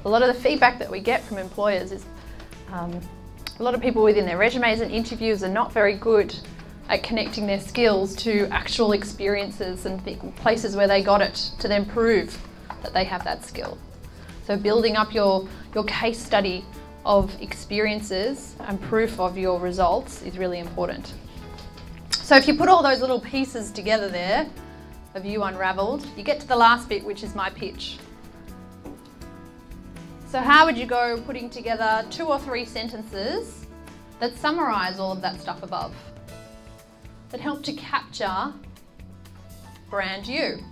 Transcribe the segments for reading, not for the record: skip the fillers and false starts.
A lot of the feedback that we get from employers is a lot of people within their resumes and interviews are not very good at connecting their skills to actual experiences and places where they got it to then prove that they have that skill. So building up your case study of experiences and proof of your results is really important. So if you put all those little pieces together there of you unravelled, you get to the last bit, which is my pitch. So how would you go putting together 2 or 3 sentences that summarise all of that stuff above, that help to capture brand you?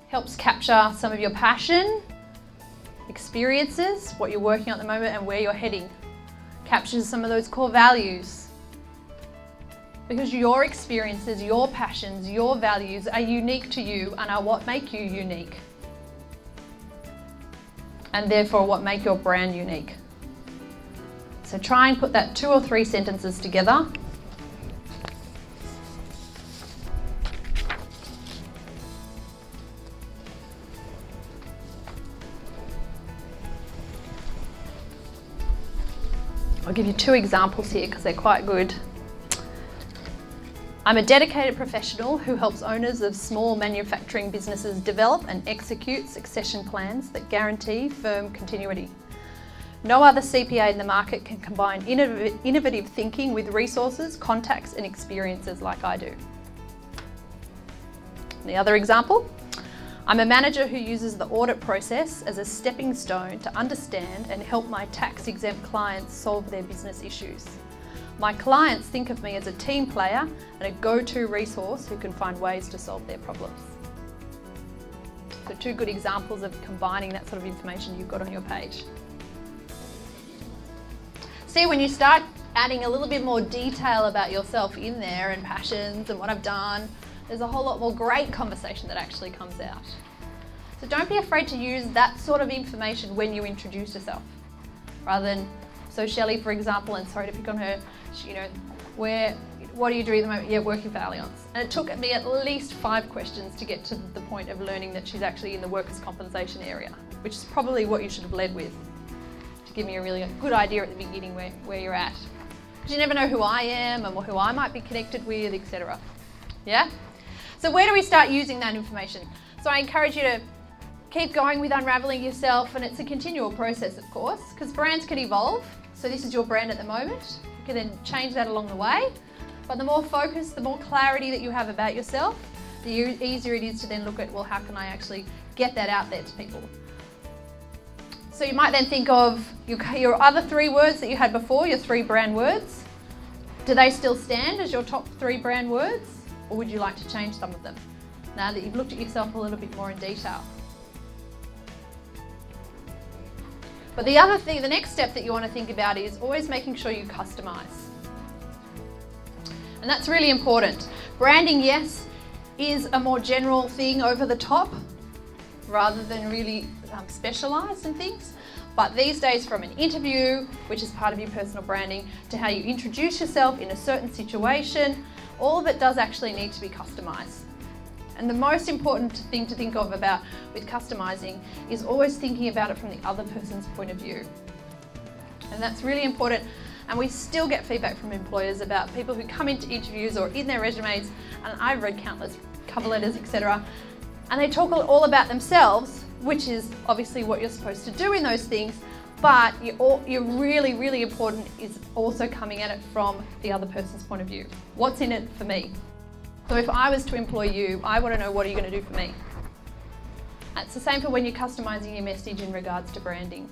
Helps capture some of your passion, experiences, what you're working on at the moment and where you're heading. Captures some of those core values. Because your experiences, your passions, your values are unique to you and are what make you unique. And therefore what make your brand unique. So try and put that 2 or 3 sentences together. I'll give you 2 examples here because they're quite good. I'm a dedicated professional who helps owners of small manufacturing businesses develop and execute succession plans that guarantee firm continuity. No other CPA in the market can combine innovative thinking with resources, contacts and experiences like I do. The other example, I'm a manager who uses the audit process as a stepping stone to understand and help my tax-exempt clients solve their business issues. My clients think of me as a team player and a go-to resource who can find ways to solve their problems. So 2 good examples of combining that sort of information you've got on your page. See, when you start adding a little bit more detail about yourself in there and passions and what I've done, there's a whole lot more great conversation that actually comes out. So don't be afraid to use that sort of information when you introduce yourself. Rather than, so Shelley, for example, and sorry to pick on her, you know, what do you do at the moment? Yeah, working for Allianz. And it took me at least 5 questions to get to the point of learning that she's actually in the workers' compensation area, which is probably what you should have led with, to give me a really good idea at the beginning where you're at. Because you never know who I am and who I might be connected with, etc. Yeah? So where do we start using that information? So I encourage you to keep going with unravelling yourself, and it's a continual process, of course, because brands can evolve. So this is your brand at the moment. You can then change that along the way. But the more focus, the more clarity that you have about yourself, the easier it is to then look at, well, how can I actually get that out there to people? So you might then think of your other 3 words that you had before, your 3 brand words. Do they still stand as your top 3 brand words? Or would you like to change some of them now that you've looked at yourself a little bit more in detail? But the other thing, the next step that you want to think about is always making sure you customise. And that's really important. Branding, yes, is a more general thing over the top rather than really specialised in things. But these days, from an interview, which is part of your personal branding, to how you introduce yourself in a certain situation, all of it does actually need to be customised. And the most important thing to think of with customising is always thinking about it from the other person's point of view. And that's really important. And we still get feedback from employers about people who come into interviews or in their resumes, and I've read countless cover letters, etc. And they talk all about themselves, which is obviously what you're supposed to do in those things, but you're really, really important is also coming at it from the other person's point of view. What's in it for me? So if I was to employ you, I want to know, what are you going to do for me? It's the same for when you're customising your message in regards to branding.